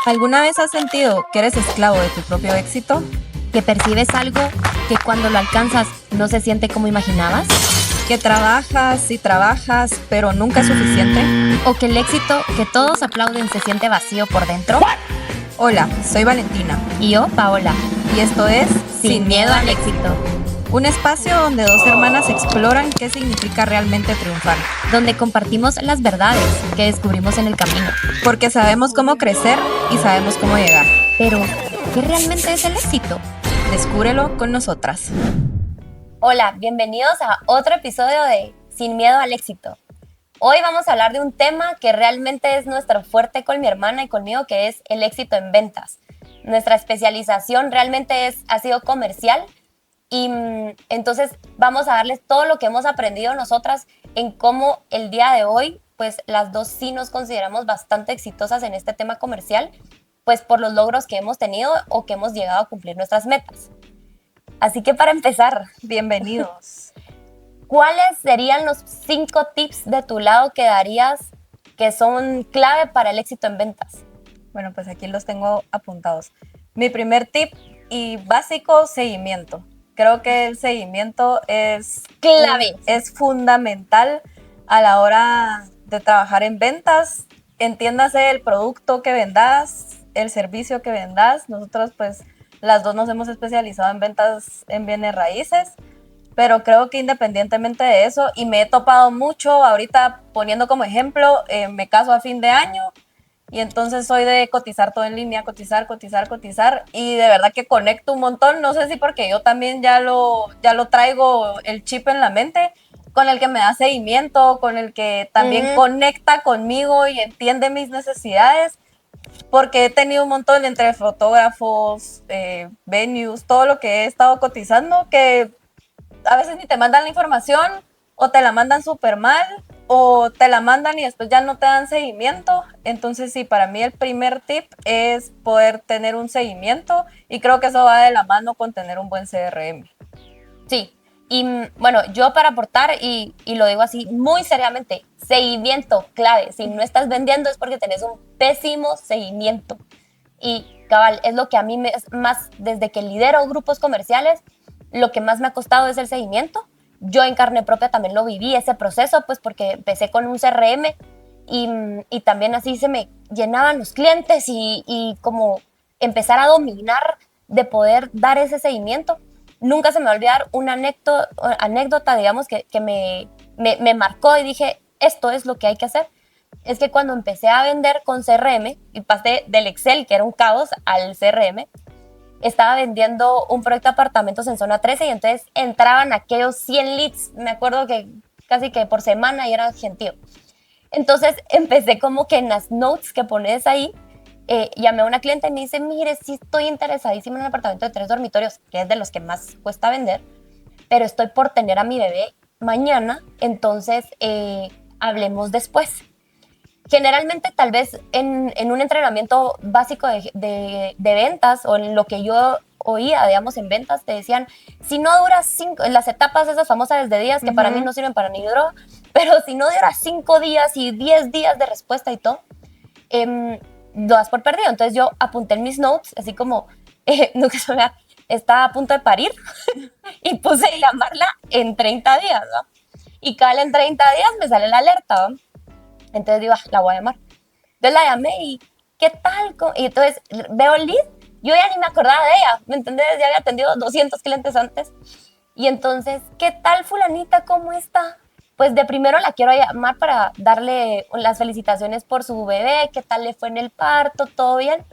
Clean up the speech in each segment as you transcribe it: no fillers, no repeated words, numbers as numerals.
¿Alguna vez has sentido que eres esclavo de tu propio éxito? ¿Que percibes algo que cuando lo alcanzas no se siente como imaginabas? ¿Que trabajas y trabajas, pero nunca es suficiente? ¿O que el éxito que todos aplauden se siente vacío por dentro? Hola, soy Valentina Y yo, Paola, y esto es sin miedo al éxito, un espacio donde dos hermanas exploran qué significa realmente triunfar, donde compartimos las verdades que descubrimos en el camino. porque sabemos cómo crecer y sabemos cómo llegar. Pero, ¿qué realmente es el éxito? Descúbrelo con nosotras. Hola, bienvenidos a otro episodio de Sin miedo al éxito. Hoy vamos a hablar de un tema que realmente es nuestro fuerte con mi hermana y conmigo, que es el éxito en ventas. Nuestra especialización realmente ha sido comercial y entonces vamos a darles todo lo que hemos aprendido nosotras en cómo el día de hoy, pues las dos sí nos consideramos bastante exitosas en este tema comercial, pues por los logros que hemos tenido o que hemos llegado a cumplir nuestras metas. Así que para empezar, Bienvenidos. ¿cuáles serían los 5 tips de tu lado que darías que son clave para el éxito en ventas? Bueno, pues aquí los tengo apuntados. Mi primer tip y básico, seguimiento. Creo que el seguimiento es Clave. Es fundamental a la hora de trabajar en ventas. Entiéndase el producto que vendas, el servicio que vendas. Nosotros pues las dos nos hemos especializado en ventas en bienes raíces, pero creo que independientemente de eso, y me he topado mucho, ahorita poniendo como ejemplo, me caso a fin de año y entonces soy de cotizar todo en línea, cotizar, y de verdad que conecto un montón, no sé si porque yo también ya lo traigo el chip en la mente, con el que me da seguimiento, con el que también conecta conmigo y entiende mis necesidades, porque he tenido un montón entre fotógrafos, venues, todo lo que he estado cotizando, que a veces ni te mandan la información o te la mandan súper mal o te la mandan y después ya no te dan seguimiento. Entonces sí, para mí el primer tip es poder tener un seguimiento y creo que eso va de la mano con tener un buen CRM. Sí, y bueno, yo para aportar, y lo digo así muy seriamente, seguimiento clave. Si no estás vendiendo es porque tenés un pésimo seguimiento. Y cabal, es lo que a mí más, desde que lidero grupos comerciales, lo que más me ha costado es el seguimiento. Yo en carne propia también lo viví, ese proceso, pues porque empecé con un CRM y también así se me llenaban los clientes y como empezar a dominar de poder dar ese seguimiento. Nunca se me va a olvidar una anécdota, digamos, que me marcó y dije, esto es lo que hay que hacer. Es que cuando empecé a vender con CRM y pasé del Excel, que era un caos, al CRM, estaba vendiendo un proyecto de apartamentos en zona 13 y entonces entraban aquellos 100 leads, me acuerdo que casi que por semana y era gentío. Entonces empecé como que en las notes que pones ahí, llamé a una cliente y me dice, mire, sí estoy interesadísima en un apartamento de 3 dormitorios, que es de los que más cuesta vender, pero estoy por tener a mi bebé mañana, entonces hablemos después. Generalmente, tal vez en un entrenamiento básico de ventas o en lo que yo oía, digamos, en ventas, te decían, si no dura 5, las etapas esas famosas de días que para mí no sirven para ni droga, pero si no dura 5 días y 10 días de respuesta y todo, lo das por perdido. Entonces yo apunté en mis notes, así como, nunca se me está a punto de parir, y puse a llamarla en 30 días, ¿no? Y cada en 30 días me sale la alerta, ¿no? Entonces digo, la voy a llamar. Entonces la llamé y, ¿qué tal? Y entonces veo el lead, yo ya ni me acordaba de ella, ¿me entendés? Ya había atendido 200 clientes antes. Y entonces, ¿qué tal fulanita? ¿Cómo está? Pues de primero la quiero llamar para darle las felicitaciones por su bebé, qué tal le fue en el parto, todo bien.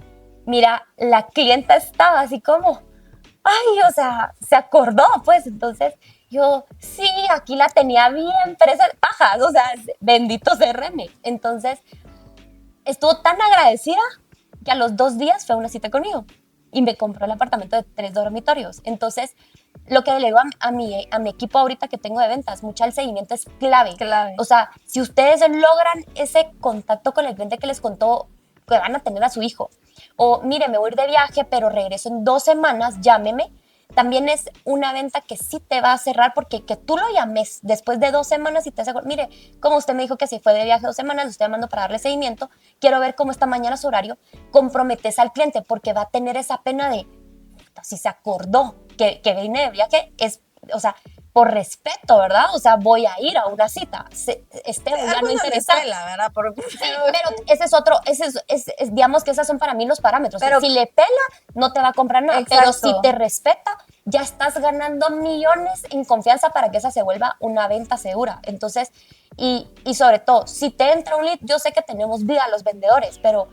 Mira, la clienta estaba así como, ay, o sea, se acordó, pues, entonces yo, sí, aquí la tenía bien, pero esas pajas, o sea, bendito CRM. Entonces, estuvo tan agradecida que a los 2 días fue a una cita conmigo y me compró el apartamento de 3 dormitorios. Entonces, lo que le digo a mi equipo ahorita que tengo de ventas, mucha el seguimiento es clave. O sea, si ustedes logran ese contacto con el cliente que les contó que van a tener a su hijo, o mire, me voy a ir de viaje, pero regreso en 2 semanas, llámeme. también es una venta que sí te va a cerrar, porque que tú lo llames después de 2 semanas y te hace, mire, como usted me dijo que si fue de viaje 2 semanas, lo estoy llamando para darle seguimiento, quiero ver cómo está mañana su horario, comprometes al cliente porque va a tener esa pena de, si se acordó que vine de viaje, es, o sea, por respeto, ¿verdad? O sea, voy a ir a una cita. Ya no interesa. ¿Verdad? Sí, pero ese es otro, digamos que esas son para mí los parámetros. Pero si le pela, no te va a comprar nada. Exacto. Pero si te respeta, ya estás ganando millones en confianza para que esa se vuelva una venta segura. Entonces, y sobre todo, si te entra un lead, yo sé que tenemos vida los vendedores, pero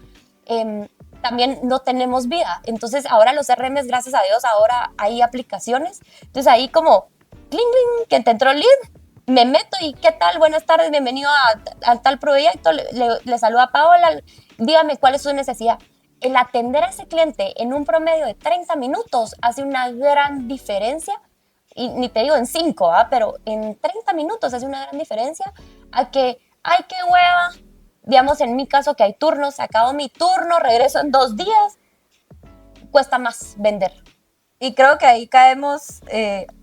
también no tenemos vida. Entonces, ahora los CRMs, gracias a Dios, ahora hay aplicaciones. Entonces, ahí como, cling, cling, que te entró el lead, me meto y ¿qué tal? Buenas tardes, bienvenido a tal proyecto. Le saluda a Paola. Dígame cuál es su necesidad. El atender a ese cliente en un promedio de 30 minutos hace una gran diferencia. Y ni te digo en 5, pero en 30 minutos hace una gran diferencia a que, ay, qué hueva. Digamos, en mi caso, que hay turnos, acabo mi turno, regreso en 2 días, cuesta más vender. Y creo que ahí caemos,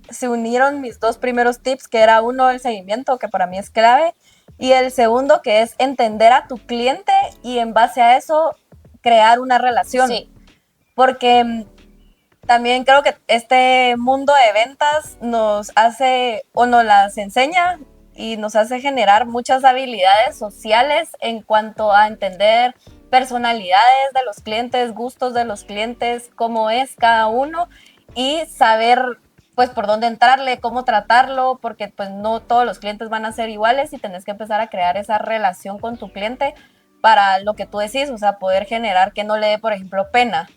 se unieron mis 2 primeros tips, que era uno, el seguimiento, que para mí es clave, y el segundo, que es entender a tu cliente y en base a eso crear una relación. Sí. Porque también creo que este mundo de ventas nos hace o nos las enseña y nos hace generar muchas habilidades sociales en cuanto a entender personalidades de los clientes, gustos de los clientes, cómo es cada uno y saber pues por dónde entrarle, cómo tratarlo, porque pues no todos los clientes van a ser iguales y tenés que empezar a crear esa relación con tu cliente para lo que tú decís, o sea, poder generar que no le dé, por ejemplo, pena.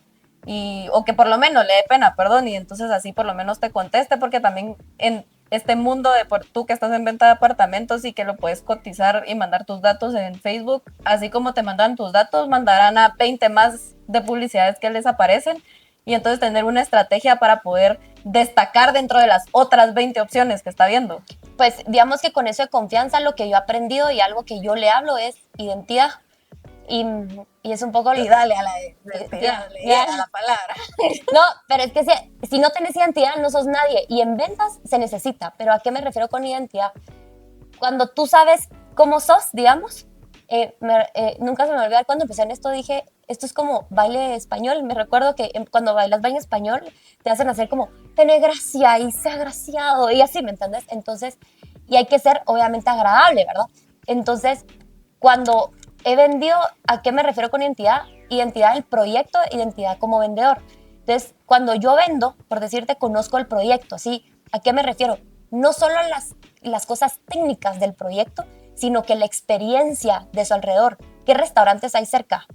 O que por lo menos le dé pena, perdón, y entonces así por lo menos te conteste, porque también en este mundo de tú que estás en venta de apartamentos y que lo puedes cotizar y mandar tus datos en Facebook, así como te mandan tus datos, mandarán a 20 más de publicidades que les aparecen y entonces tener una estrategia para poder destacar dentro de las otras 20 opciones que está viendo. Pues digamos que con eso de confianza lo que yo he aprendido y algo que yo le hablo es identidad. Y es un poco... Y dale a la palabra. No, pero es que si no tenés identidad no sos nadie. Y en ventas se necesita. Pero ¿a qué me refiero con identidad? Cuando tú sabes cómo sos, digamos, nunca se me va a olvidar cuando empecé en esto, dije, esto es como baile español. Me recuerdo que cuando bailas baile español te hacen hacer como, tener gracia y ser agraciado y así, ¿me entiendes? Entonces, y hay que ser obviamente agradable, ¿verdad? Entonces, cuando he vendido, ¿a qué me refiero con identidad? Identidad del proyecto, identidad como vendedor. Entonces, cuando yo vendo, por decirte, conozco el proyecto, ¿sí? ¿A qué me refiero? No solo las cosas técnicas del proyecto, sino que la experiencia de su alrededor. ¿Qué restaurantes hay cerca?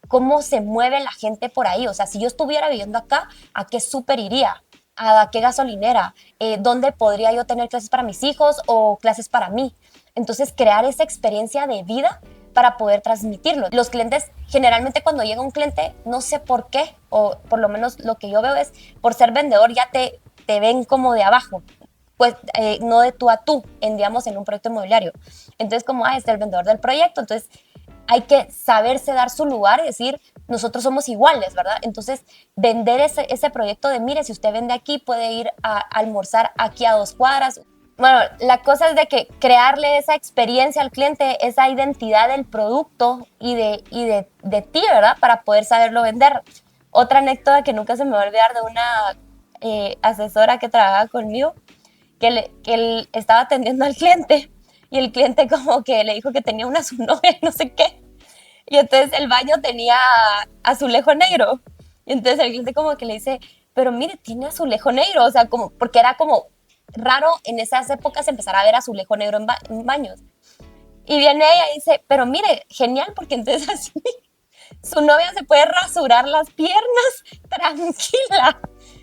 ¿Cómo se mueve la gente por ahí? O sea, si yo estuviera viviendo acá, ¿a qué súper iría? ¿A qué gasolinera? ¿Dónde podría yo tener clases para mis hijos o clases para mí? Entonces, crear esa experiencia de vida para poder transmitirlo. Los clientes, generalmente cuando llega un cliente, no sé por qué, o por lo menos lo que yo veo es, por ser vendedor ya te ven como de abajo, pues no de tú a tú, digamos, en un proyecto inmobiliario. Entonces, como, es el vendedor del proyecto, entonces hay que saberse dar su lugar y decir, nosotros somos iguales, ¿verdad? Entonces, vender ese proyecto de, mire, si usted vende aquí, puede ir a almorzar aquí a 2 cuadras. Bueno, la cosa es de que crearle esa experiencia al cliente, esa identidad del producto y de ti, ¿verdad? Para poder saberlo vender. Otra anécdota que nunca se me va a olvidar de una asesora que trabajaba conmigo, que él estaba atendiendo al cliente y el cliente como que le dijo que tenía una su novia, no sé qué. Y entonces el baño tenía azulejo negro. Y entonces el cliente como que le dice, pero mire, tiene azulejo negro. O sea, como, porque era como raro en esas épocas empezar a ver azulejo negro en baños. Y viene ella y dice, pero mire, genial, porque entonces así su novia se puede rasurar las piernas tranquila.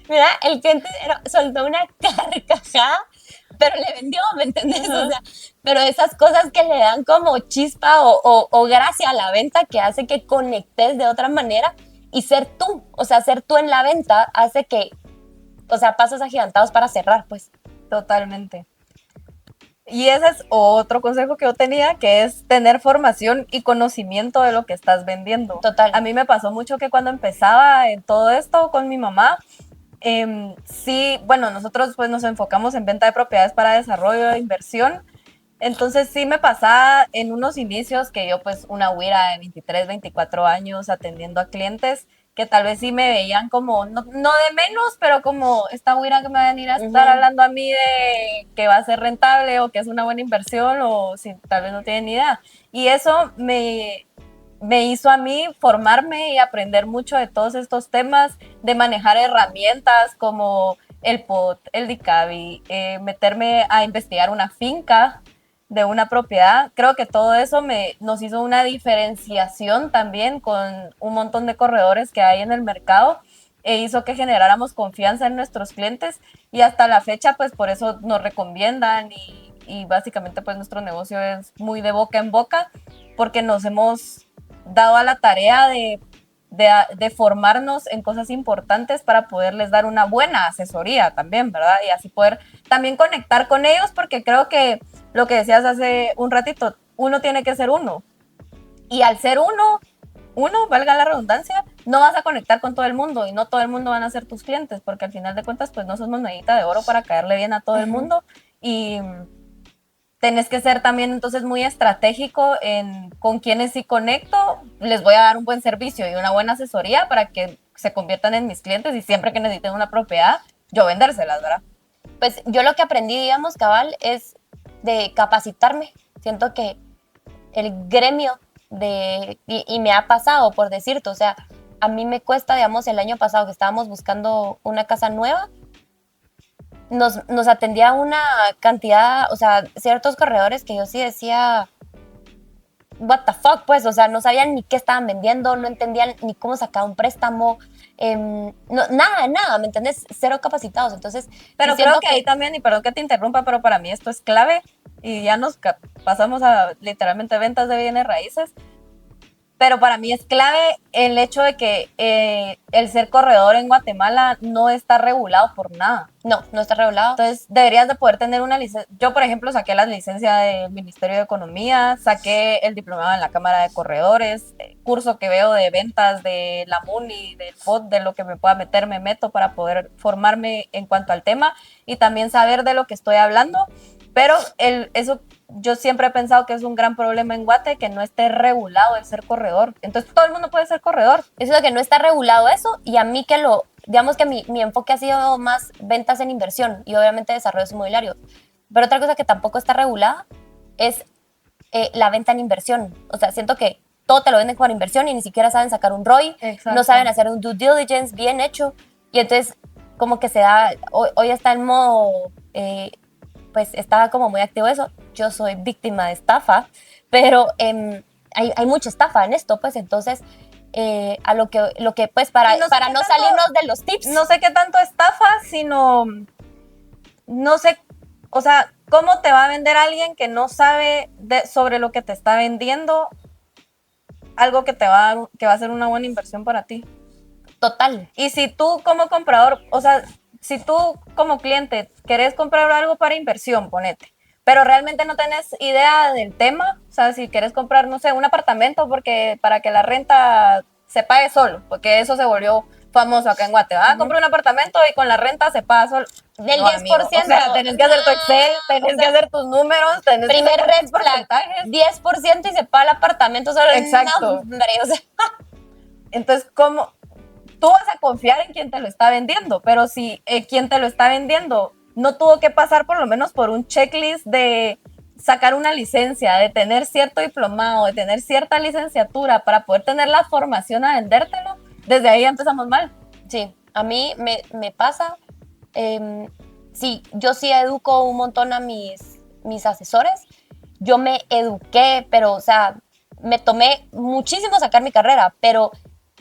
Mira, el cliente soltó una carcajada, pero le vendió, ¿me entendés? Uh-huh. O sea, pero esas cosas que le dan como chispa o gracia a la venta que hace que conectes de otra manera y ser tú, o sea, ser tú en la venta hace que, o sea, pasos agigantados para cerrar, pues. Totalmente. Y ese es otro consejo que yo tenía, que es tener formación y conocimiento de lo que estás vendiendo. Total. A mí me pasó mucho que cuando empezaba en todo esto con mi mamá, Sí, bueno, nosotros pues nos enfocamos en venta de propiedades para desarrollo de inversión. Entonces sí me pasaba en unos inicios que yo pues una güira de 23, 24 años atendiendo a clientes que tal vez sí me veían como, no, no de menos, pero como esta güira que me va a venir a estar Ujú. hablando a mí de que va a ser rentable o que es una buena inversión o si tal vez no tienen ni idea. Y eso me hizo a mí formarme y aprender mucho de todos estos temas, de manejar herramientas como el POT, el DICAVI, meterme a investigar una finca de una propiedad. Creo que todo eso nos hizo una diferenciación también con un montón de corredores que hay en el mercado e hizo que generáramos confianza en nuestros clientes y hasta la fecha pues por eso nos recomiendan y básicamente pues nuestro negocio es muy de boca en boca porque nos hemos dado a la tarea de formarnos en cosas importantes para poderles dar una buena asesoría también, ¿verdad? Y así poder también conectar con ellos, porque creo que lo que decías hace un ratito, uno tiene que ser uno. Y al ser uno, valga la redundancia, no vas a conectar con todo el mundo y no todo el mundo van a ser tus clientes, porque al final de cuentas, pues no sos monedita de oro para caerle bien a todo el mundo. Y tenés que ser también entonces muy estratégico en con quienes sí conecto, les voy a dar un buen servicio y una buena asesoría para que se conviertan en mis clientes y siempre que necesiten una propiedad, yo vendérselas, ¿verdad? Pues yo lo que aprendí, digamos, cabal, es de capacitarme. Siento que el gremio y me ha pasado, por decirte, o sea, a mí me cuesta, digamos, el año pasado que estábamos buscando una casa nueva, nos atendía una cantidad, o sea, ciertos corredores que yo sí decía, what the fuck, pues, o sea, no sabían ni qué estaban vendiendo, no entendían ni cómo sacar un préstamo, nada, ¿me entiendes? Cero capacitados, entonces, Pero sí creo siento que ahí también, y perdón que te interrumpa, pero para mí esto es clave y ya pasamos a literalmente ventas de bienes raíces. Pero para mí es clave el hecho de que el ser corredor en Guatemala no está regulado por nada. no está regulado. Entonces, deberías de poder tener una licencia. Yo, por ejemplo, saqué la licencia del Ministerio de Economía, saqué el diplomado en la Cámara de Corredores, curso que veo de ventas de la MUNI, del FOD, de lo que me pueda meter, me meto para poder formarme en cuanto al tema y también saber de lo que estoy hablando. Pero eso yo siempre he pensado que es un gran problema en Guate, que no esté regulado el ser corredor. Entonces, todo el mundo puede ser corredor. Eso de que no está regulado eso, y a mí que digamos que mi enfoque ha sido más ventas en inversión y obviamente desarrollos inmobiliarios. Pero otra cosa que tampoco está regulada es la venta en inversión. O sea, siento que todo te lo venden como inversión y ni siquiera saben sacar un ROI, Exacto. no saben hacer un due diligence bien hecho, y entonces como que se da, hoy está en modo, pues está como muy activo eso. Yo soy víctima de estafa, pero hay mucha estafa en esto, pues entonces a lo que pues para no salirnos de los tips. No sé qué tanto estafa, sino no sé, o sea, cómo te va a vender alguien que no sabe sobre lo que te está vendiendo algo que que va a ser una buena inversión para ti. Total. Y si tú como comprador, o sea, si tú como cliente querés comprar algo para inversión, ponete, pero realmente no tenés idea del tema, o sea, si querés comprar, no sé, un apartamento para que la renta se pague solo, porque eso se volvió famoso acá en Guatemala. Compré un apartamento y con la renta se paga solo. Del no, 10%. Amigo. O sea, tenés que hacer tu Excel, tenés que hacer tus números, tenés primer que hacer red flag, 10% y se paga el apartamento solo. Exacto. No, hombre, o sea. Entonces, ¿cómo? Tú vas a confiar en quien te lo está vendiendo, pero si quien te lo está vendiendo no tuvo que pasar por lo menos por un checklist de sacar una licencia, de tener cierto diplomado, de tener cierta licenciatura para poder tener la formación a vendértelo, desde ahí empezamos mal. Sí, a mí me pasa, sí, yo sí educo un montón a mis asesores, yo me eduqué, pero o sea, me tomé muchísimo sacar mi carrera, pero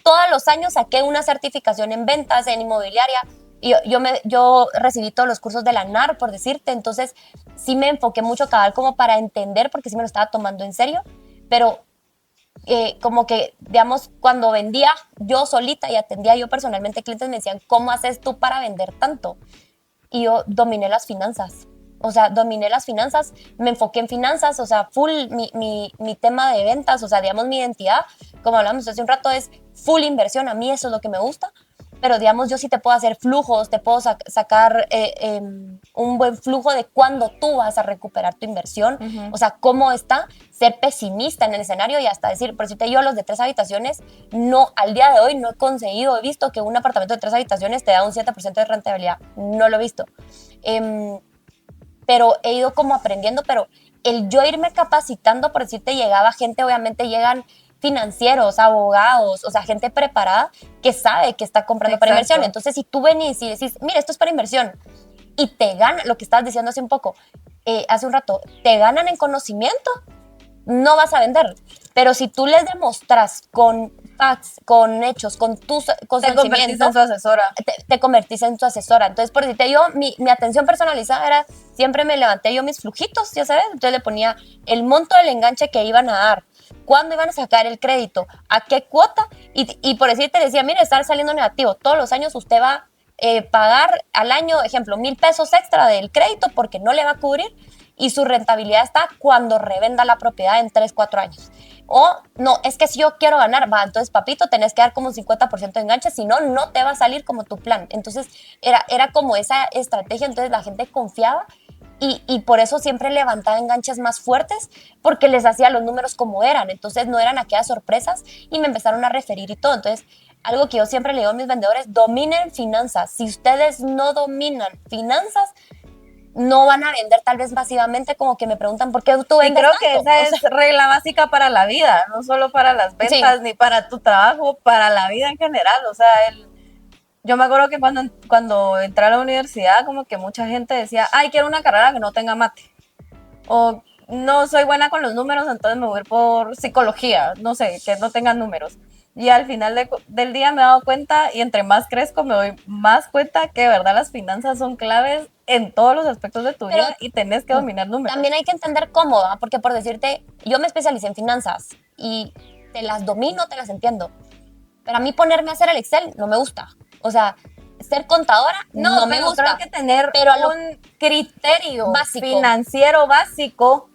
todos los años saqué una certificación en ventas, en inmobiliaria, y yo recibí todos los cursos de la NAR, por decirte, entonces sí me enfoqué mucho cabal como para entender, porque sí me lo estaba tomando en serio, pero como que, digamos, cuando vendía yo solita y atendía yo personalmente clientes, me decían, ¿cómo haces tú para vender tanto? Y yo dominé las finanzas. O sea, dominé las finanzas, me enfoqué en finanzas, o sea, full mi tema de ventas, o sea, digamos, mi identidad, como hablamos hace un rato, es full inversión. A mí eso es lo que me gusta. pero digamos, yo sí te puedo hacer flujos, te puedo sacar un buen flujo de cuándo tú vas a recuperar tu inversión, o sea, cómo está, ser pesimista en el escenario y hasta decir, por decirte yo, los de 3 habitaciones, no, al día de hoy no he conseguido, he visto que un apartamento de 3 habitaciones te da un 7% de rentabilidad, no lo he visto. Pero he ido como aprendiendo, pero el yo irme capacitando, por decirte, llegaba gente, obviamente llegan financieros, abogados, o sea, gente preparada que sabe que está comprando para inversión. Entonces, si tú venís y decís, mira, esto es para inversión, y te ganan, lo que estabas diciendo hace un poco, hace un rato, te ganan en conocimiento, no vas a vender. Pero si tú les demostras con facts, con hechos, con tus Te convertís en su asesora. te convertís en tu asesora. Entonces, por decirte yo, mi atención personalizada era, siempre me levanté yo mis flujitos, ya sabes, entonces le ponía el monto del enganche que iban a dar, cuándo iban a sacar el crédito, a qué cuota, y por decirte decía, mire, estar saliendo negativo, todos los años usted va a pagar al año, ejemplo, 1,000 pesos extra del crédito porque no le va a cubrir, y su rentabilidad está cuando revenda la propiedad en 3, 4 años. O no, es que si yo quiero ganar, va, entonces papito, tenés que dar como un 50% de enganche, si no, no te va a salir como tu plan. Entonces era como esa estrategia, entonces la gente confiaba y por eso siempre levantaba enganches más fuertes, porque les hacía los números como eran, entonces no eran aquellas sorpresas y me empezaron a referir y todo. Entonces, algo que yo siempre le digo a mis vendedores, dominen finanzas. Si ustedes no dominan finanzas, no van a vender tal vez masivamente, como que me preguntan por qué tú vendes creo tanto. que esa es regla básica para la vida, no solo para las ventas, ni para tu trabajo, para la vida en general. O sea, yo me acuerdo que cuando entré a la universidad, como que mucha gente decía, ay, quiero una carrera que no tenga mate. O no soy buena con los números, entonces me voy a ir por psicología, no sé, que no tengan números. Y al final del día me he dado cuenta, y entre más crezco me doy más cuenta que de verdad las finanzas son claves en todos los aspectos de tu vida y tenés que dominar números. También hay que entender cómo, ¿va? Porque por decirte, yo me especialicé en finanzas y te las domino, te las entiendo. Pero a mí ponerme a hacer el Excel no me gusta. O sea, ser contadora no me gusta. Creo que tener un criterio financiero básico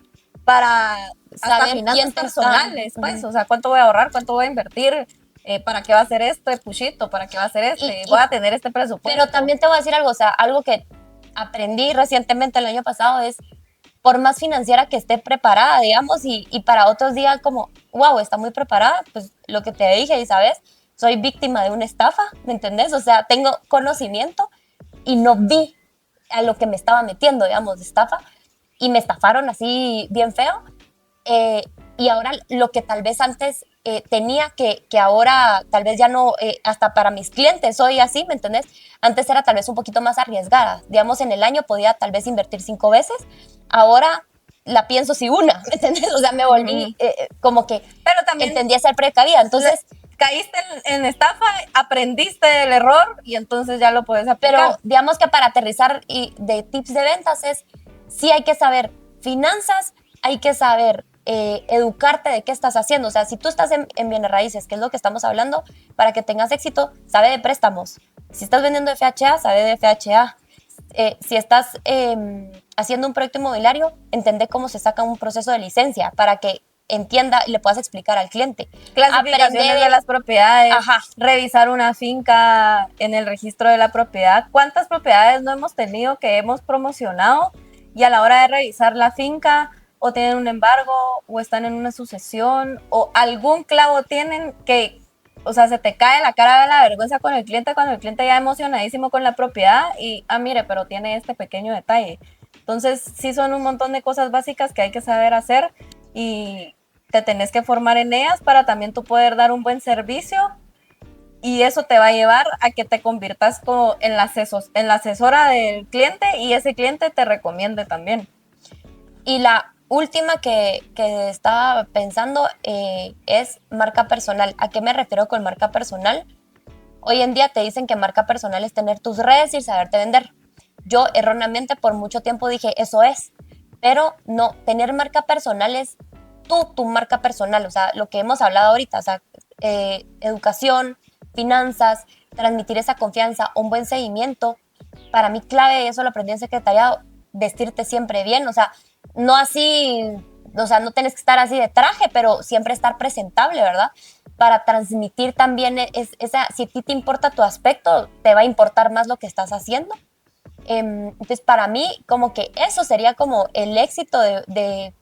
para saber finanzas personales, pues, o sea, cuánto voy a ahorrar, cuánto voy a invertir, para qué va a ser este puchito, para qué va a ser este, voy a tener este presupuesto. Pero también te voy a decir algo, o sea, algo que aprendí recientemente el año pasado es, por más financiera que esté preparada, digamos, y para otros días como, wow, está muy preparada, pues lo que te dije, y sabes, soy víctima de una estafa, ¿me entendés? O sea, tengo conocimiento y no vi a lo que me estaba metiendo, digamos, de estafa, y me estafaron así bien feo. Y ahora lo que tal vez antes tenía, que ahora tal vez ya no, hasta para mis clientes soy así, ¿me entendés? Antes era tal vez un poquito más arriesgada. Digamos, en el año podía tal vez invertir 5 veces, ahora la pienso si una, ¿me entendés? O sea, me volví como que pero también entendí a ser precavida. Entonces, caíste en estafa, aprendiste del error y entonces ya lo puedes aplicar. Pero digamos que para aterrizar y de tips de ventas es, sí hay que saber finanzas, hay que saber educarte de qué estás haciendo. O sea, si tú estás en bienes raíces, que es lo que estamos hablando, para que tengas éxito, sabe de préstamos. Si estás vendiendo FHA, sabe de FHA. Si estás haciendo un proyecto inmobiliario, entende cómo se saca un proceso de licencia para que entienda y le puedas explicar al cliente. Clasificaciones de las propiedades, revisar una finca en el registro de la propiedad. ¿Cuántas propiedades no hemos tenido que hemos promocionado y a la hora de revisar la finca o tienen un embargo o están en una sucesión o algún clavo tienen que, o sea, se te cae la cara de la vergüenza con el cliente cuando el cliente ya emocionadísimo con la propiedad y, mire, pero tiene este pequeño detalle? Entonces, sí son un montón de cosas básicas que hay que saber hacer y te tenés que formar en ellas para también tú poder dar un buen servicio, y eso te va a llevar a que te conviertas como en la asesora del cliente y ese cliente te recomiende también. Y la última que estaba pensando es marca personal. ¿A qué me refiero con marca personal? Hoy en día te dicen que marca personal es tener tus redes y saberte vender. Yo erróneamente por mucho tiempo dije eso es, pero no, tener marca personal es tu marca personal, o sea, lo que hemos hablado ahorita, o sea, educación, finanzas, transmitir esa confianza, un buen seguimiento. Para mí clave, eso lo aprendí en secretariado, vestirte siempre bien, o sea, no así o sea, no tenés que estar así de traje, pero siempre estar presentable, ¿verdad? Para transmitir también si a ti te importa tu aspecto, te va a importar más lo que estás haciendo. Entonces, para mí, como que eso sería como el éxito de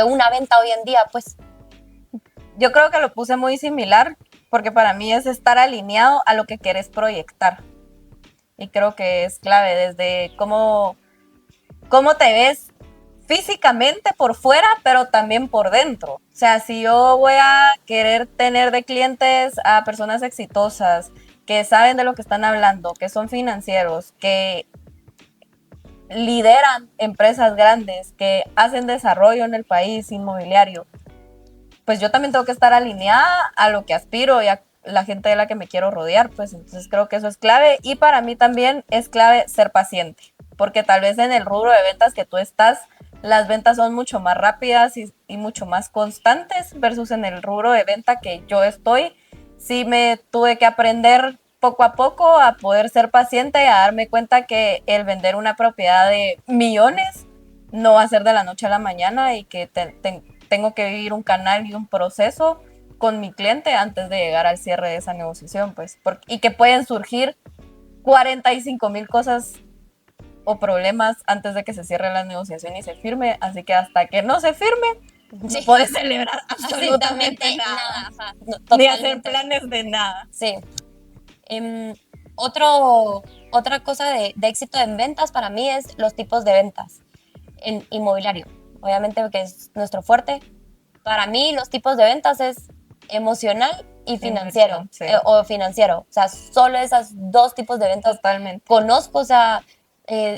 una venta hoy en día, pues. Yo creo que lo puse muy similar, porque para mí es estar alineado a lo que quieres proyectar. Y creo que es clave desde cómo te ves físicamente por fuera, pero también por dentro. O sea, si yo voy a querer tener de clientes a personas exitosas, que saben de lo que están hablando, que son financieros, que lideran empresas grandes, que hacen desarrollo en el país inmobiliario, pues yo también tengo que estar alineada a lo que aspiro y a la gente de la que me quiero rodear, pues entonces creo que eso es clave. Y para mí también es clave ser paciente, porque tal vez en el rubro de ventas que tú estás, las ventas son mucho más rápidas y mucho más constantes versus en el rubro de venta que yo estoy. Sí me tuve que aprender poco a poco a poder ser paciente y a darme cuenta que el vender una propiedad de millones no va a ser de la noche a la mañana y que tengo que vivir un canal y un proceso con mi cliente antes de llegar al cierre de esa negociación, pues, y que pueden surgir 45,000 cosas o problemas antes de que se cierre la negociación y se firme, así que hasta que no se firme, no puedes celebrar absolutamente nada. Ajá, no, Ni hacer planes de nada. Sí. Otra cosa de éxito en ventas para mí es los tipos de ventas en inmobiliario. Obviamente porque es nuestro fuerte. Para mí los tipos de ventas es emocional y financiero. Sí. O financiero. O sea, solo esos dos tipos de ventas. Totalmente. Conozco, o sea,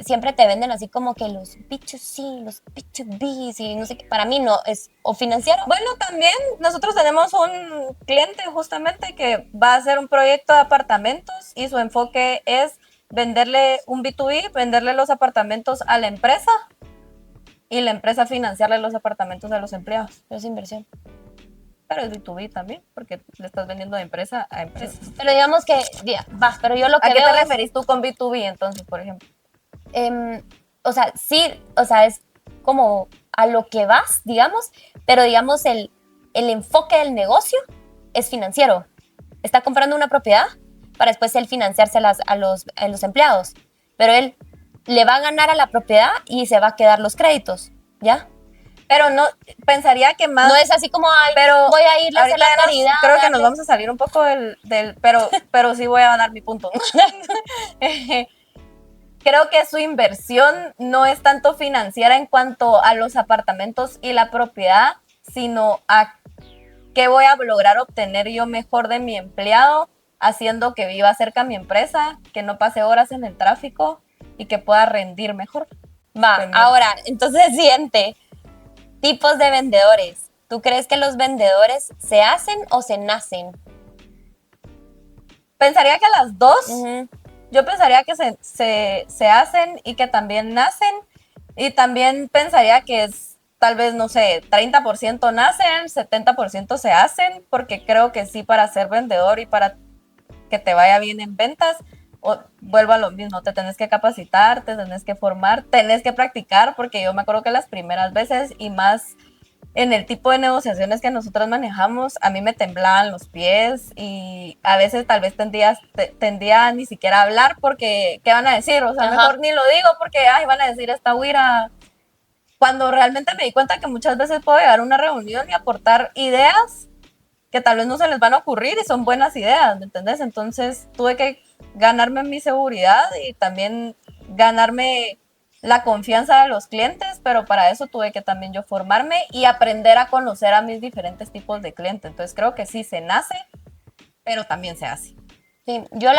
siempre te venden así como que los B2C, los B2B, y no sé qué. Para mí no, es o financiero. Bueno, también nosotros tenemos un cliente justamente que va a hacer un proyecto de apartamentos y su enfoque es venderle un B2B, venderle los apartamentos a la empresa y la empresa financiarle los apartamentos a los empleados. Es inversión. Pero es B2B también, porque le estás vendiendo de empresa a empresa. Pero digamos que, pero yo lo que ¿A qué veo te referís tú con B2B entonces, por ejemplo? O sea, sí, o sea, es como a lo que vas, digamos, pero digamos el enfoque del negocio es financiero. Está comprando una propiedad para después él financiarse a los empleados, pero él le va a ganar a la propiedad y se va a quedar los créditos, ¿ya? Pero no, pensaría que más... No es así como, ay, pero voy a irle a hacer la caridad. Creo que nos vamos a salir un poco pero sí voy a dar mi punto. Creo que su inversión no es tanto financiera en cuanto a los apartamentos y la propiedad, sino a qué voy a lograr obtener yo mejor de mi empleado, haciendo que viva cerca a mi empresa, que no pase horas en el tráfico y que pueda rendir mejor. Va, ahora, entonces siguiente, tipos de vendedores. ¿Tú crees que los vendedores se hacen o se nacen? Pensaría que las dos. Uh-huh. Yo pensaría que se hacen y que también nacen. Y también pensaría que es tal vez, no sé, 30% nacen, 70% se hacen, porque creo que sí, para ser vendedor y para que te vaya bien en ventas, vuelvo a lo mismo, te tenés que capacitar, te tenés que formar, tenés que practicar, porque yo me acuerdo que las primeras veces y más en el tipo de negociaciones que nosotros manejamos, a mí me temblaban los pies y a veces tal vez tendía a ni siquiera a hablar porque, ¿qué van a decir? O sea, Ajá. Mejor ni lo digo porque, ay, van a decir esta güira. Cuando realmente me di cuenta que muchas veces puedo llegar a una reunión y aportar ideas que tal vez no se les van a ocurrir y son buenas ideas, ¿me entendés? Entonces tuve que ganarme mi seguridad y también ganarme la confianza de los clientes, pero para eso tuve que también yo formarme y aprender a conocer a mis diferentes tipos de clientes. Entonces creo que sí se nace, pero también se hace. Sí, yo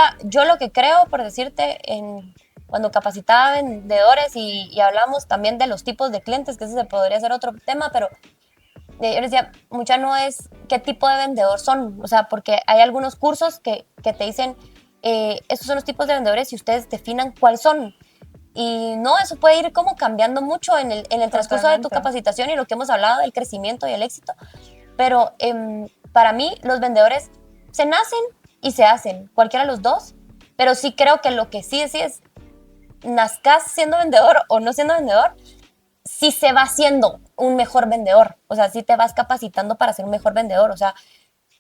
lo que creo, por decirte, cuando capacitaba a vendedores y hablamos también de los tipos de clientes, que ese se podría ser otro tema, pero yo les decía, mucha no es qué tipo de vendedor son, o sea, porque hay algunos cursos que te dicen, estos son los tipos de vendedores y ustedes definan cuáles son. Y no, eso puede ir como cambiando mucho en el transcurso de tu capacitación y lo que hemos hablado del crecimiento y el éxito. Pero para mí los vendedores se nacen y se hacen, cualquiera de los dos. Pero sí creo que lo que sí es nazcas siendo vendedor o no siendo vendedor, sí se va haciendo un mejor vendedor, o sea, sí te vas capacitando para ser un mejor vendedor, o sea,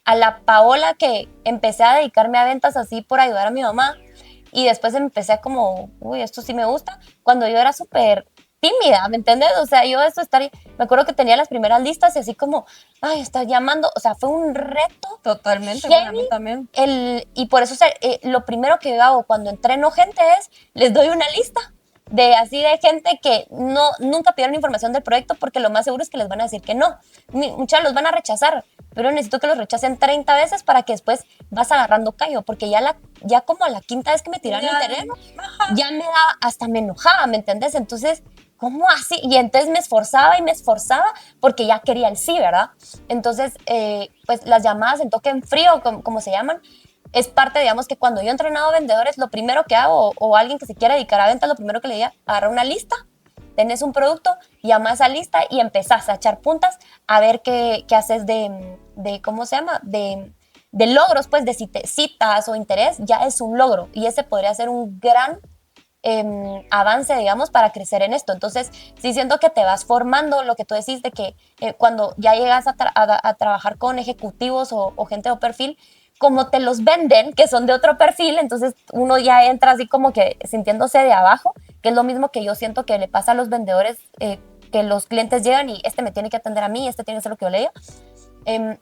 a la Paola que empecé a dedicarme a ventas así por ayudar a mi mamá y después empecé a como, uy, esto sí me gusta, cuando yo era súper tímida, ¿me entiendes? O sea, yo esto estar, me acuerdo que tenía las primeras listas y así como, ay, estás llamando, o sea, fue un reto Totalmente, para mí heavy también. y por eso lo primero que yo hago cuando entreno gente es, les doy una lista de así de gente que nunca pidieron información del proyecto porque lo más seguro es que les van a decir que no. Muchas los van a rechazar, pero necesito que los rechacen 30 veces para que después vas agarrando callo, porque ya como a la quinta vez que me tiraron el terreno, ya me daba, hasta me enojaba, ¿me entendés? Entonces, ¿cómo así? Y entonces me esforzaba y me esforzaba porque ya quería el sí, ¿verdad? Entonces, pues las llamadas en toque en frío, como se llaman, es parte, digamos, que cuando yo he entrenado a vendedores, lo primero que hago, o alguien que se quiera dedicar a ventas, lo primero que le diga, agarra una lista, tenés un producto, llama a esa lista y empezás a echar puntas a ver qué haces ¿cómo se llama? De logros, pues, de citas o interés, ya es un logro. Y ese podría ser un gran avance, digamos, para crecer en esto. Entonces, sí siento que te vas formando, lo que tú decís de que cuando ya llegas a trabajar con ejecutivos o gente de perfil, como te los venden, que son de otro perfil, entonces uno ya entra así como que sintiéndose de abajo, que es lo mismo que yo siento que le pasa a los vendedores, que los clientes llegan y este me tiene que atender a mí, este tiene que hacer lo que yo le diga.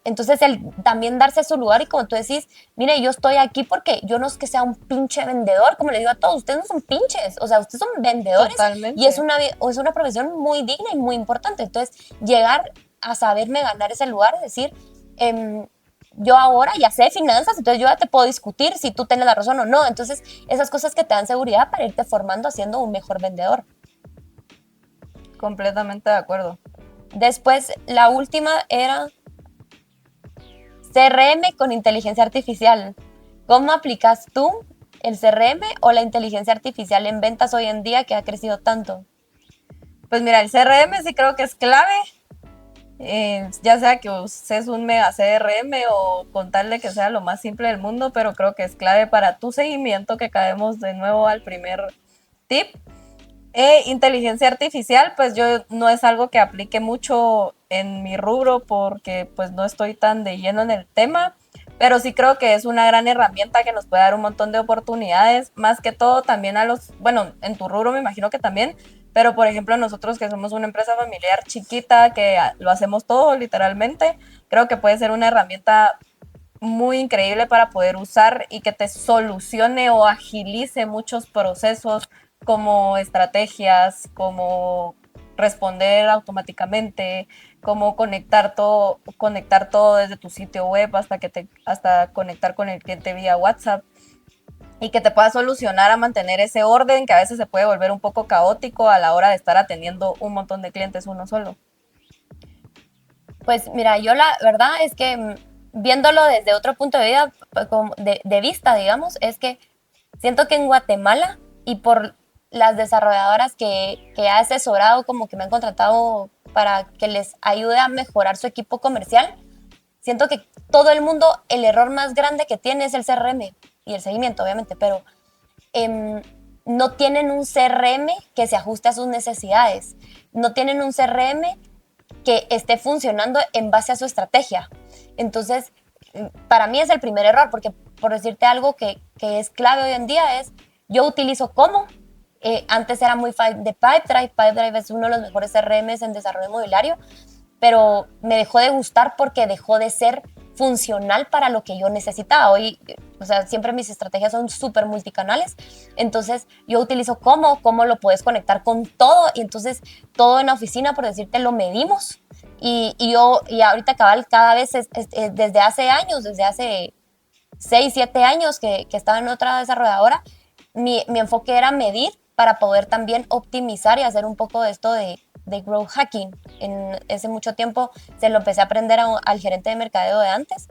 Entonces, el también darse su lugar y como tú decís, mire, yo estoy aquí porque yo no es que sea un pinche vendedor, como le digo a todos, ustedes no son pinches, o sea, ustedes son vendedores. Totalmente. Y es una profesión muy digna y muy importante. Entonces, llegar a saberme ganar ese lugar, es decir, yo ahora ya sé finanzas, entonces yo ya te puedo discutir si tú tienes la razón o no. Entonces, esas cosas que te dan seguridad para irte formando haciendo un mejor vendedor. Completamente de acuerdo. Después, la última era CRM con inteligencia artificial. ¿Cómo aplicas tú el CRM o la inteligencia artificial en ventas hoy en día que ha crecido tanto? Pues mira, el CRM sí creo que es clave. Ya sea que uses un mega CRM o con tal de que sea lo más simple del mundo, pero creo que es clave para tu seguimiento, que caemos de nuevo al primer tip. Inteligencia artificial, pues yo no es algo que aplique mucho en mi rubro porque pues no estoy tan de lleno en el tema, pero sí creo que es una gran herramienta que nos puede dar un montón de oportunidades, más que todo también bueno, en tu rubro me imagino que también, pero por ejemplo nosotros que somos una empresa familiar chiquita, que lo hacemos todo literalmente, creo que puede ser una herramienta muy increíble para poder usar y que te solucione o agilice muchos procesos como estrategias, como responder automáticamente, como conectar todo desde tu sitio web hasta conectar con el cliente vía WhatsApp y que te pueda solucionar a mantener ese orden que a veces se puede volver un poco caótico a la hora de estar atendiendo un montón de clientes uno solo. Pues mira, yo la verdad es que viéndolo desde otro punto de vista, de vista, digamos, es que siento que en Guatemala y por las desarrolladoras que he asesorado, como que me han contratado para que les ayude a mejorar su equipo comercial, siento que todo el mundo, el error más grande que tiene es el CRM y el seguimiento, obviamente, pero no tienen un CRM que se ajuste a sus necesidades, no tienen un CRM que esté funcionando en base a su estrategia. Entonces, para mí es el primer error, porque por decirte algo que es clave hoy en día es, yo utilizo Como, antes era muy de Pipedrive. Pipedrive es uno de los mejores CRMs en desarrollo inmobiliario, pero me dejó de gustar porque dejó de ser funcional para lo que yo necesitaba. Hoy, o sea, siempre mis estrategias son súper multicanales, entonces yo utilizo cómo lo puedes conectar con todo, y entonces todo en la oficina, por decirte, lo medimos, y ahorita cabal cada vez, desde hace años, desde hace 6, 7 años que estaba en otra desarrolladora, mi enfoque era medir para poder también optimizar y hacer un poco de esto de growth hacking. En ese mucho tiempo se lo empecé a aprender al gerente de mercadeo de antes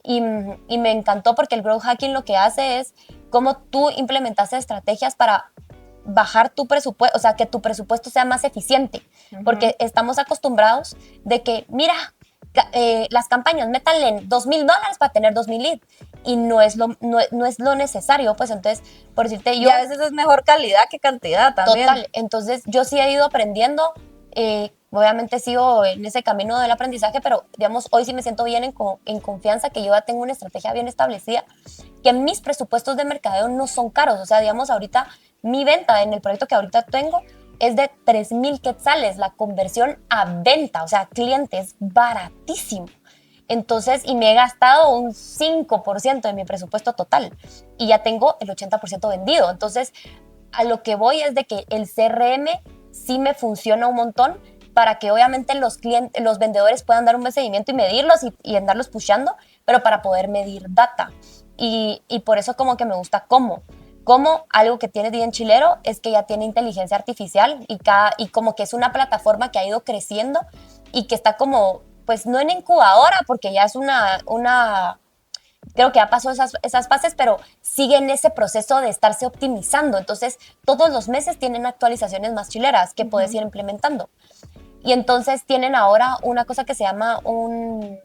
y me encantó porque el growth hacking lo que hace es cómo tú implementaste estrategias para bajar tu presupuesto, o sea, que tu presupuesto sea más eficiente, porque estamos acostumbrados de que, mira, las campañas, métanle $2,000 para tener 2,000 leads, y no es lo necesario, pues entonces, por decirte yo... Y a veces es mejor calidad que cantidad también. Total, entonces yo sí he ido aprendiendo Obviamente sigo en ese camino del aprendizaje, pero digamos, hoy sí me siento bien en confianza, que yo ya tengo una estrategia bien establecida, que mis presupuestos de mercadeo no son caros. O sea, digamos, ahorita mi venta en el proyecto que ahorita tengo es de 3,000 quetzales, la conversión a venta, o sea, clientes, baratísimo. Entonces, y me he gastado un 5% de mi presupuesto total y ya tengo el 80% vendido. Entonces, a lo que voy es de que el CRM sí me funciona un montón para que obviamente los clientes, los vendedores puedan dar un buen seguimiento y medirlos y andarlos pushando, pero para poder medir data. Y por eso como que me gusta Como algo que tiene bien chilero es que ya tiene inteligencia artificial y como que es una plataforma que ha ido creciendo y que está como, pues no en incubadora, porque ya es creo que ya pasó esas fases, pero sigue en ese proceso de estarse optimizando. Entonces, todos los meses tienen actualizaciones más chileras que puedes ir implementando. Y entonces tienen ahora una cosa que se llama un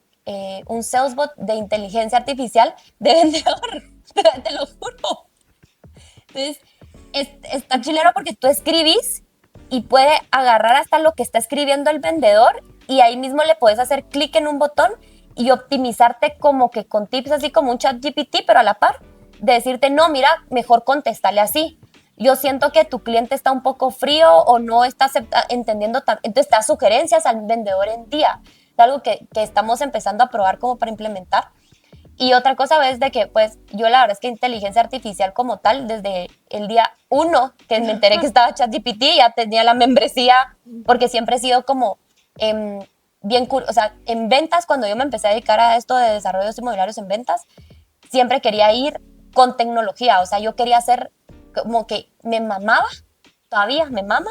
salesbot de inteligencia artificial de vendedor. Te lo juro. Entonces, está chilero porque tú escribís y puede agarrar hasta lo que está escribiendo el vendedor y ahí mismo le puedes hacer clic en un botón y optimizarte como que con tips así como un chat GPT, pero a la par, de decirte, no, mira, mejor contéstale así. Yo siento que tu cliente está un poco frío o no está entendiendo, entonces te da sugerencias al vendedor en día. Es algo que estamos empezando a probar como para implementar. Y otra cosa es de que, pues, yo la verdad es que inteligencia artificial como tal, desde el día 1 que me enteré que estaba ChatGPT, ya tenía la membresía, porque siempre he sido como bien, o sea, en ventas, cuando yo me empecé a dedicar a esto de desarrollos inmobiliarios en ventas, siempre quería ir con tecnología, o sea, yo quería hacer como que me mamaba, todavía me mama,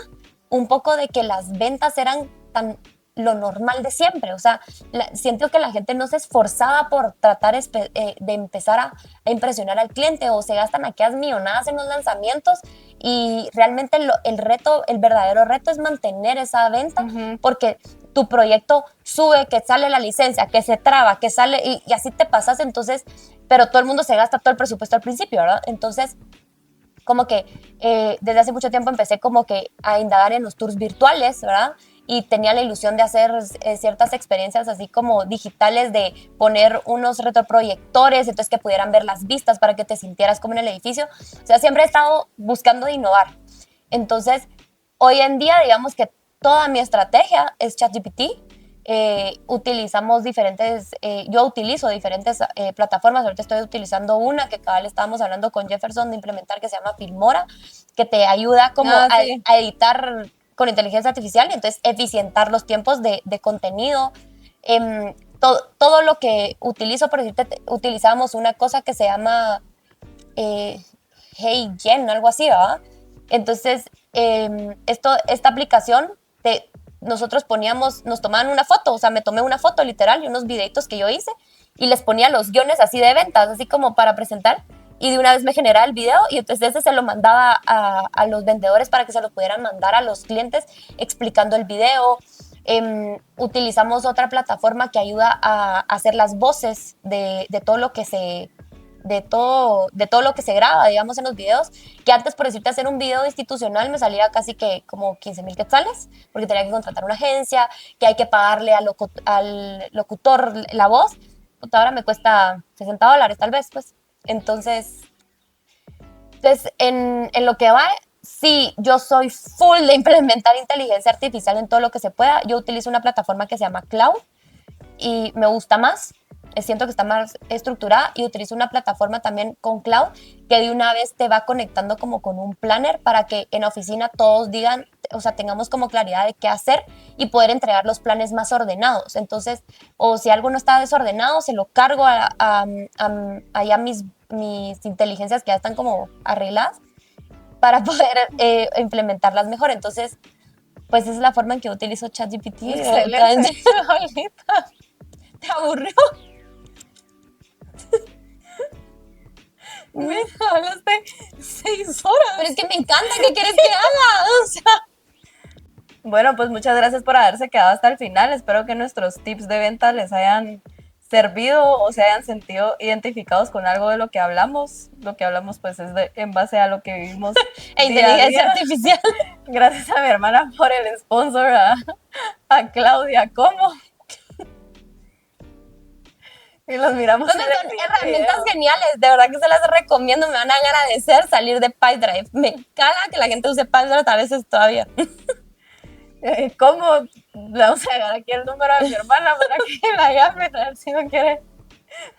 un poco de que las ventas eran tan lo normal de siempre, o sea, siento que la gente no se esforzaba por tratar de empezar a impresionar al cliente o se gastan aquellas millonadas en los lanzamientos y realmente el reto, el verdadero reto es mantener esa venta porque tu proyecto sube, que sale la licencia, que se traba, que sale y así te pasas, entonces, pero todo el mundo se gasta todo el presupuesto al principio, ¿verdad? Entonces, como que desde hace mucho tiempo empecé como que a indagar en los tours virtuales, ¿verdad? Y tenía la ilusión de hacer ciertas experiencias así como digitales, de poner unos retroproyectores, entonces que pudieran ver las vistas para que te sintieras como en el edificio. O sea, siempre he estado buscando innovar. Entonces, hoy en día, digamos que toda mi estrategia es ChatGPT. Utilizamos yo utilizo diferentes plataformas. Ahorita estoy utilizando una que cada vez estábamos hablando con Jefferson de implementar, que se llama Filmora, que te ayuda como sí. a editar con inteligencia artificial y entonces eficientar los tiempos de contenido. Todo lo que utilizo, por decirte, utilizamos una cosa que se llama Hey Gen, algo así, ¿verdad? Entonces, esta aplicación, nosotros nos tomaban una foto, o sea, me tomé una foto literal y unos videitos que yo hice y les ponía los guiones así de ventas, así como para presentar, y de una vez me generaba el video y entonces ese se lo mandaba a los vendedores para que se lo pudieran mandar a los clientes explicando el video. Utilizamos otra plataforma que ayuda a hacer las voces de todo lo que de todo lo que se graba, digamos, en los videos, que antes, por decirte, hacer un video institucional me salía casi que como 15,000 quetzales, porque tenía que contratar una agencia, que hay que pagarle al locutor la voz. Puta, ahora me cuesta $60 tal vez, pues. Entonces en lo que va, sí, yo soy full de implementar inteligencia artificial en todo lo que se pueda. Yo utilizo una plataforma que se llama Cloud y me gusta más. Siento que está más estructurada y utilizo una plataforma también con Cloud que de una vez te va conectando como con un planner para que en oficina todos digan, o sea, tengamos como claridad de qué hacer y poder entregar los planes más ordenados. Entonces, o si algo no está desordenado, se lo cargo allá mis inteligencias que ya están como arregladas para poder implementarlas mejor. Entonces, pues esa es la forma en que utilizo ChatGPT. Excelente. ¿Te aburrió? Me hablaste 6 horas. Pero es que me encanta, ¿qué quieres que haga? O sea, Bueno, pues muchas gracias por haberse quedado hasta el final. Espero que nuestros tips de venta les hayan servido o se hayan sentido identificados con algo de lo que hablamos. Lo que hablamos pues es en base a lo que vivimos E día a inteligencia día. artificial. Gracias a mi hermana por el sponsor, a Claudia, ¿cómo? Y los miramos Entonces en son el video. herramientas geniales, de verdad que se las recomiendo, me van a agradecer salir de Pipedrive. Me caga que la gente use Pipedrive a veces todavía. ¿Cómo? Le vamos a dejar aquí el número de mi hermana para que la llame, a ver si no quiere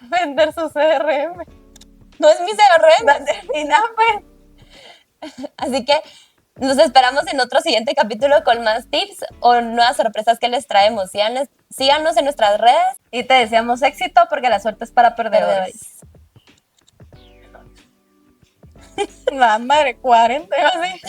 vender su CRM. No es mi CRM. Termina, pues. Así que nos esperamos en otro siguiente capítulo con más tips o nuevas sorpresas que les traemos. Síganos en nuestras redes. Y te deseamos éxito porque la suerte es para perdedores. La madre, 40 así.